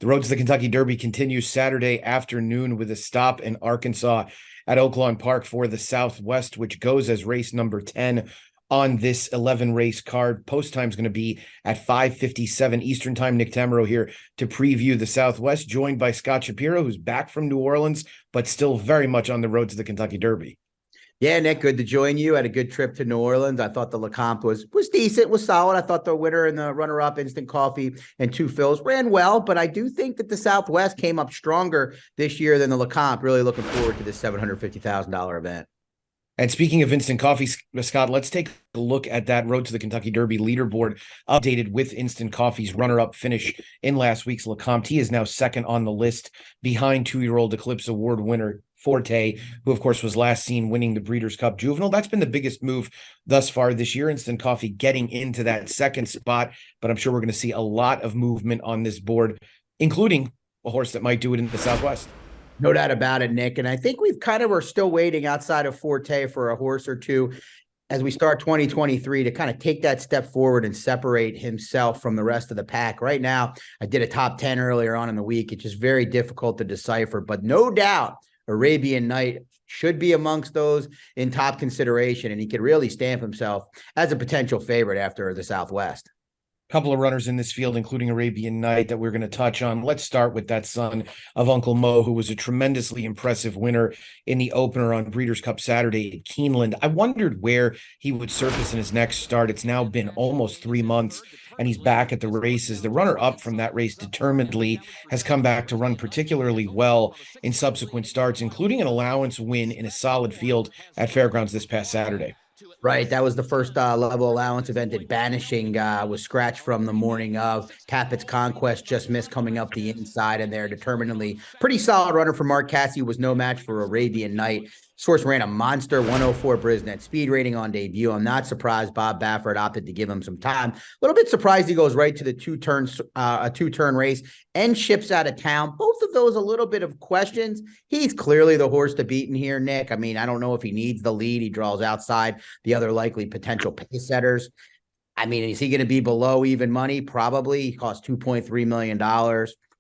The road to the Kentucky Derby continues Saturday afternoon with a stop in Arkansas at Oaklawn Park for the Southwest, which goes as race number 10 on this 11 race card. Post time is going to be at 5:57 Eastern time. Nick Tammaro here to preview the Southwest, joined by Scott Shapiro, who's back from New Orleans, but still very much on the road to the Kentucky Derby. Yeah, Nick, good to join you. Had a good trip to New Orleans. I thought the LeCompte was decent, was solid. I thought the winner and the runner-up, Instant Coffee and Two Fills, ran well, but I do think that the Southwest came up stronger this year than the LeCompte. Really looking forward to this $750,000 event. And speaking of Instant Coffee, Scott, let's take a look at that Road to the Kentucky Derby leaderboard updated with Instant Coffee's runner-up finish in last week's LeCompte. He is now second on the list behind two-year-old Eclipse Award winner Forte, who, of course, was last seen winning the Breeders' Cup Juvenile. That's been the biggest move thus far this year. Instant Coffee getting into that second spot, but I'm sure we're going to see a lot of movement on this board, including a horse that might do it in the Southwest. No doubt about it, Nick. And I think we've are still waiting outside of Forte for a horse or two as we start 2023 to kind of take that step forward and separate himself from the rest of the pack. Right now, I did a top 10 earlier on in the week. It's just very difficult to decipher, but no doubt Arabian Night should be amongst those in top consideration, and he could really stamp himself as a potential favorite after the Southwest. Couple of runners in this field, including Arabian Night, that we're going to touch on. Let's start with that son of Uncle Mo, who was a tremendously impressive winner in the opener on Breeders' Cup Saturday at Keeneland. I wondered where he would surface in his next start. It's now been almost 3 months, and he's back at the races. The runner-up from that race, Determinedly, has come back to run particularly well in subsequent starts, including an allowance win in a solid field at Fairgrounds this past Saturday. Right. That was the first level allowance event that Banishing was scratched from the morning of. Capit's Conquest just missed coming up the inside, and there Determinedly. Pretty solid runner for Mark Casse, was no match for Arabian Night. Source ran a monster 104 Brisnet speed rating on debut. I'm not surprised Bob Baffert opted to give him some time. A little bit surprised he goes right to the two-turn race and ships out of town. Both of those, a little bit of questions. He's clearly the horse to beat in here, Nick. I mean, I don't know if he needs the lead. He draws outside the other likely potential pace setters. I mean, is he going to be below even money? Probably. He costs $2.3 million.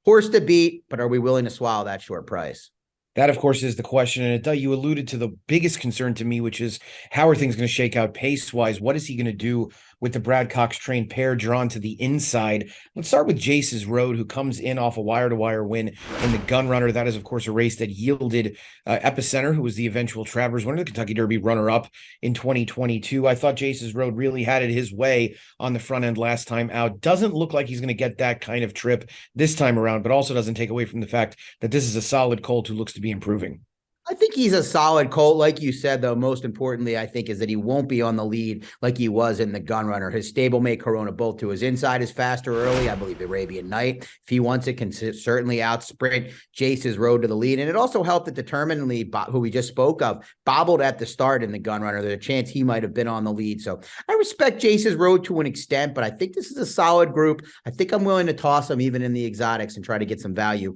Horse to beat, but are we willing to swallow that short price? That, of course, is the question. And you alluded to the biggest concern to me, which is how are things going to shake out pace-wise? What is he going to do with the Brad Cox trained pair drawn to the inside? Let's start with Jaces Road, who comes in off a wire-to-wire win in the Gun Runner. That is, of course, a race that yielded Epicenter, who was the eventual Travers winner, the Kentucky Derby runner-up in 2022. I thought Jaces Road really had it his way on the front end last time out. Doesn't look like he's going to get that kind of trip this time around, but also doesn't take away from the fact that this is a solid colt who looks to be improving. I think he's a solid colt. Like you said, though, most importantly, I think, is that he won't be on the lead like he was in the Gun Runner. His stablemate Corona Bolt to his inside is faster early. I believe Arabian Night, if he wants it, can certainly outsprint Jace's Road to the lead. And it also helped that Determinedly, who we just spoke of, bobbled at the start in the Gun Runner. There's a chance he might have been on the lead. So I respect Jace's Road to an extent, but I think this is a solid group. I think I'm willing to toss him even in the exotics and try to get some value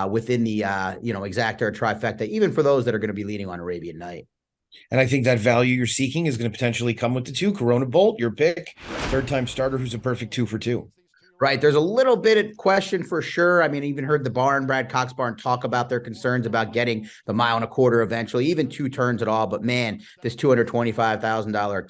within the exacta or trifecta, even for those that are going to be leading on Arabian Night. And I think that value you're seeking is going to potentially come with the two. Corona Bolt, your pick, third-time starter who's a perfect 2 for 2. Right. There's a little bit of question for sure. I mean, I even heard the Brad Cox barn talk about their concerns about getting the 1.25 miles eventually, even 2 turns at all. But man, this $225,000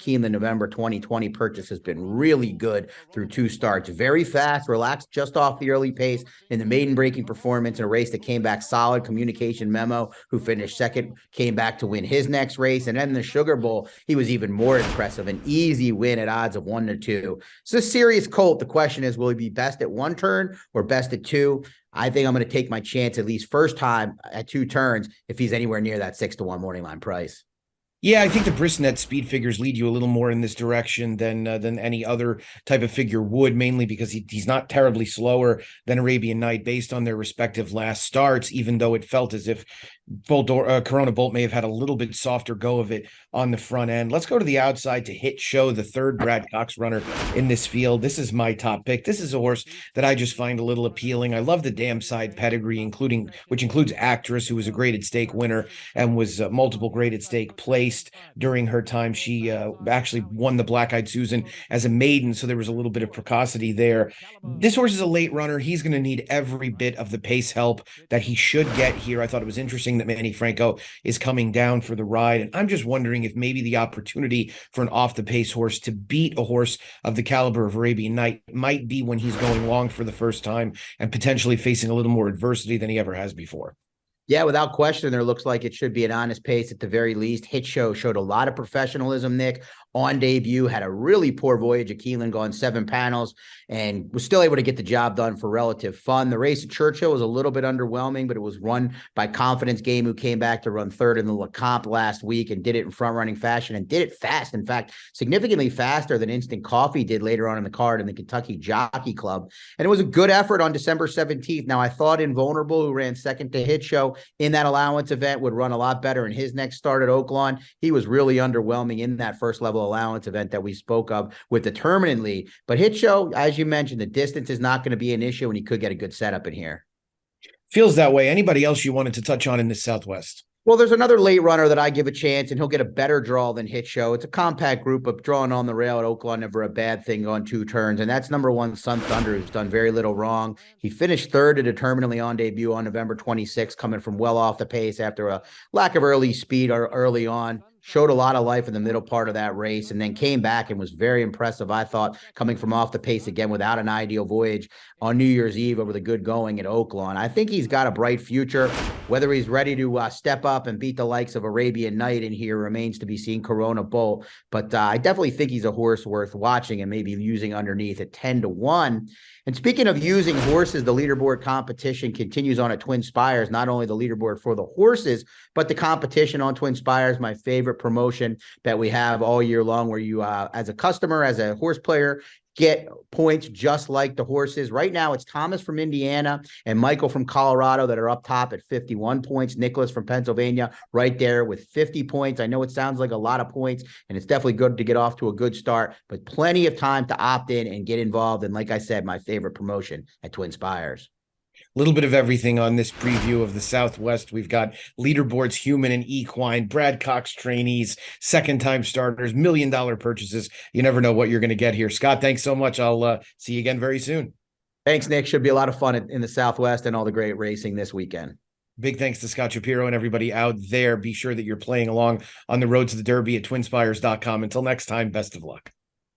Keeneland November 2020 purchase has been really good through 2 starts. Very fast, relaxed just off the early pace in the maiden breaking performance in a race that came back solid. Communication Memo, who finished second, came back to win his next race. And then the Sugar Bowl, he was even more impressive. An easy win at odds of 1-2. It's a serious colt. The question is, will he be best at 1 turn or best at 2? I think I'm going to take my chance at least first time at 2 turns if he's anywhere near that 6-1 morning line price. Yeah, I think the Brisnet speed figures lead you a little more in this direction than any other type of figure would, mainly because he's not terribly slower than Arabian Night based on their respective last starts, even though it felt as if Corona Bolt may have had a little bit softer go of it on the front end. Let's go to the outside to Hit Show, the third Brad Cox runner in this field. This is my top pick. This is a horse that I just find a little appealing. I love the damn side pedigree, which includes Actress, who was a graded stake winner and was multiple graded stake place. raced during her time. She actually won the Black-Eyed Susan as a maiden, so there was a little bit of precocity there. This horse is a late runner. He's going to need every bit of the pace help that he should get here. I thought it was interesting that Manny Franco is coming down for the ride, and I'm just wondering if maybe the opportunity for an off-the-pace horse to beat a horse of the caliber of Arabian Night might be when he's going long for the first time and potentially facing a little more adversity than he ever has before. Yeah, without question, there looks like it should be an honest pace at the very least. Hit Show showed a lot of professionalism, Nick. On debut, had a really poor voyage at Keeneland, going 7 panels, and was still able to get the job done for relative fun. The race at Churchill was a little bit underwhelming, but it was run by Confidence Game, who came back to run third in the LeCompte last week and did it in front-running fashion and did it fast. In fact, significantly faster than Instant Coffee did later on in the card in the Kentucky Jockey Club. And it was a good effort on December 17th. Now, I thought Invulnerable, who ran second to Hit Show in that allowance event, would run a lot better in his next start at Oaklawn. He was really underwhelming in that first level allowance event that we spoke of with Determinedly. But Hit Show, as you mentioned, the distance is not going to be an issue, and he could get a good setup in here. Feels that way. Anybody else you wanted to touch on in the Southwest? Well, there's another late runner that I give a chance, and he'll get a better draw than Hit Show. It's a compact group, but drawing on the rail at Oaklawn, never a bad thing on 2 turns. And that's number 1, Sun Thunder, who's done very little wrong. He finished third at Determinedly on debut on November 26th, coming from well off the pace after a lack of early speed or early on. Showed a lot of life in the middle part of that race, and then came back and was very impressive, I thought, coming from off the pace again without an ideal voyage on New Year's Eve over the good going at Oaklawn. I think he's got a bright future. Whether he's ready to step up and beat the likes of Arabian Night in here remains to be seen. Corona Bull, but I definitely think he's a horse worth watching and maybe using underneath at 10-1. And speaking of using horses, the leaderboard competition continues on at TwinSpires. Not only the leaderboard for the horses, but the competition on TwinSpires, my favorite promotion that we have all year long, where you, as a customer, as a horse player, get points just like the horses. Right now, it's Thomas from Indiana and Michael from Colorado that are up top at 51 points. Nicholas from Pennsylvania right there with 50 points. I know it sounds like a lot of points, and it's definitely good to get off to a good start, but plenty of time to opt in and get involved. And like I said, my favorite promotion at TwinSpires. A little bit of everything on this preview of the Southwest. We've got leaderboards, human and equine, Brad Cox trainees, second-time starters, $1 million purchases. You never know what you're going to get here. Scott, thanks so much. I'll see you again very soon. Thanks, Nick. Should be a lot of fun in the Southwest and all the great racing this weekend. Big thanks to Scott Shapiro and everybody out there. Be sure that you're playing along on the road to the Derby at twinspires.com. Until next time, best of luck.